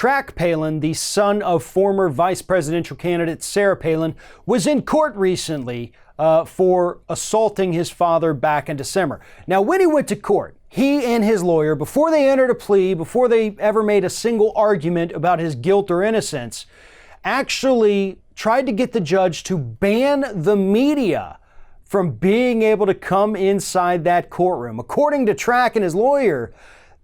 Track Palin, the son of former vice presidential candidate Sarah Palin, was in court recently for assaulting his father back in December. Now, when he went to court, he and his lawyer, before they entered a plea, before they ever made a single argument about his guilt or innocence, actually tried to get the judge to ban the media from being able to come inside that courtroom. According to Track and his lawyer,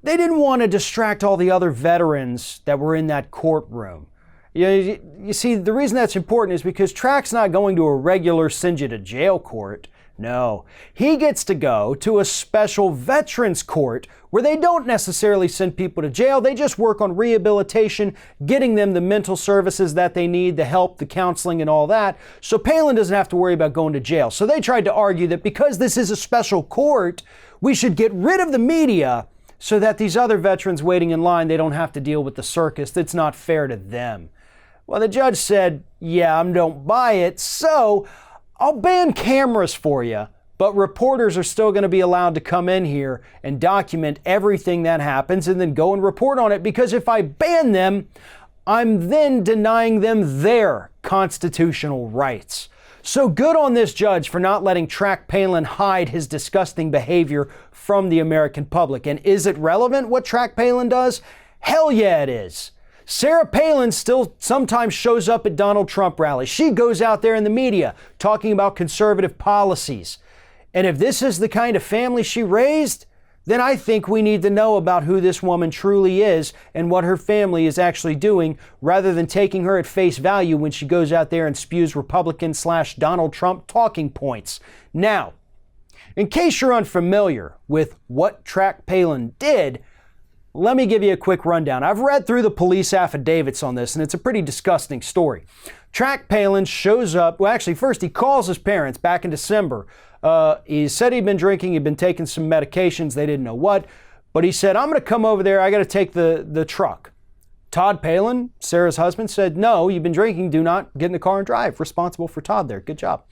they didn't want to distract all the other veterans that were in that courtroom. You see, the reason that's important is because Track's not going to a regular send you to jail court. No, he gets to go to a special veterans court where they don't necessarily send people to jail. They just work on rehabilitation, getting them the mental services that they need, the help, the counseling, and all that. So Palin doesn't have to worry about going to jail. So they tried to argue that because this is a special court, we should get rid of the media so that these other veterans waiting in line, they don't have to deal with the circus. That's not fair to them. Well, the judge said, yeah, I don't buy it, so I'll ban cameras for you, but reporters are still going to be allowed to come in here and document everything that happens and then go and report on it, because if I ban them, I'm then denying them their constitutional rights. So good on this judge for not letting Track Palin hide his disgusting behavior from the American public. And is it relevant what Track Palin does? Hell yeah, it is. Sarah Palin still sometimes shows up at Donald Trump rallies. She goes out there in the media talking about conservative policies. And if this is the kind of family she raised, then I think we need to know about who this woman truly is and what her family is actually doing, rather than taking her at face value when she goes out there and spews Republican/Donald Trump talking points. Now, in case you're unfamiliar with what Track Palin did, let me give you a quick rundown. I've read through the police affidavits on this, and it's a pretty disgusting story. Track Palin shows up. Well, actually, first he calls his parents back in December. He said he'd been drinking, he'd been taking some medications, they didn't know what, but he said, I'm going to come over there, I got to take the truck. Todd Palin, Sarah's husband, said, no, you've been drinking, do not get in the car and drive. Responsible for Todd there, good job.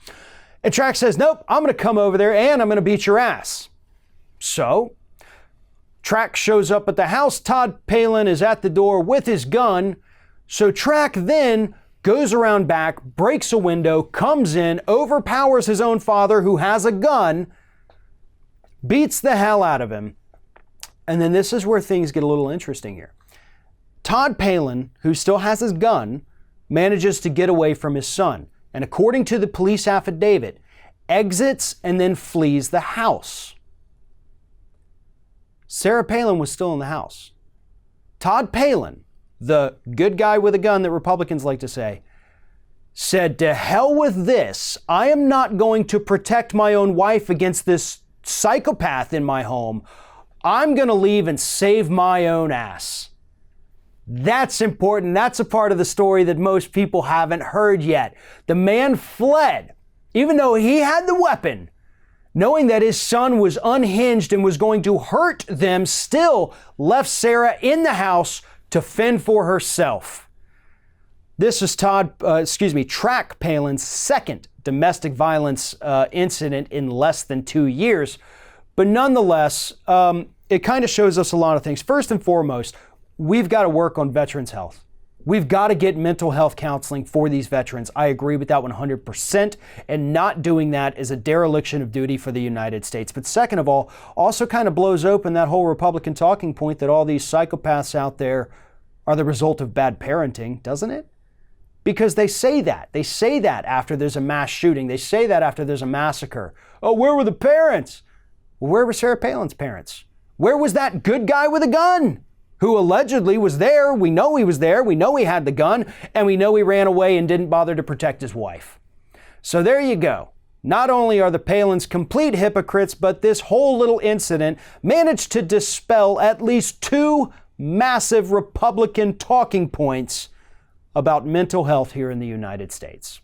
And Track says, nope, I'm going to come over there and I'm going to beat your ass. So Track shows up at the house. Todd Palin is at the door with his gun. So Track then goes around back, breaks a window, comes in, overpowers his own father who has a gun, beats the hell out of him. And then this is where things get a little interesting here. Todd Palin, who still has his gun, manages to get away from his son. And according to the police affidavit, exits and then flees the house. Sarah Palin was still in the house. Todd Palin, the good guy with a gun that Republicans like to say, said, to hell with this. I am not going to protect my own wife against this psychopath in my home. I'm going to leave and save my own ass. That's important. That's a part of the story that most people haven't heard yet. The man fled, even though he had the weapon, knowing that his son was unhinged and was going to hurt them, still left Sarah in the house to fend for herself. This is Track Palin's second domestic violence incident in less than 2 years. But nonetheless, it kind of shows us a lot of things. First and foremost, we've got to work on veterans' health. We've got to get mental health counseling for these veterans. I agree with that 100%. And not doing that is a dereliction of duty for the United States. But second of all, also kind of blows open that whole Republican talking point that all these psychopaths out there are the result of bad parenting, doesn't it? Because they say that. They say that after there's a mass shooting. They say that after there's a massacre. Oh, where were the parents? Well, where were Sarah Palin's parents? Where was that good guy with a gun who allegedly was there? We know he was there. We know he had the gun, and we know he ran away and didn't bother to protect his wife. So there you go. Not only are the Palins complete hypocrites, but this whole little incident managed to dispel at least two massive Republican talking points about mental health here in the United States.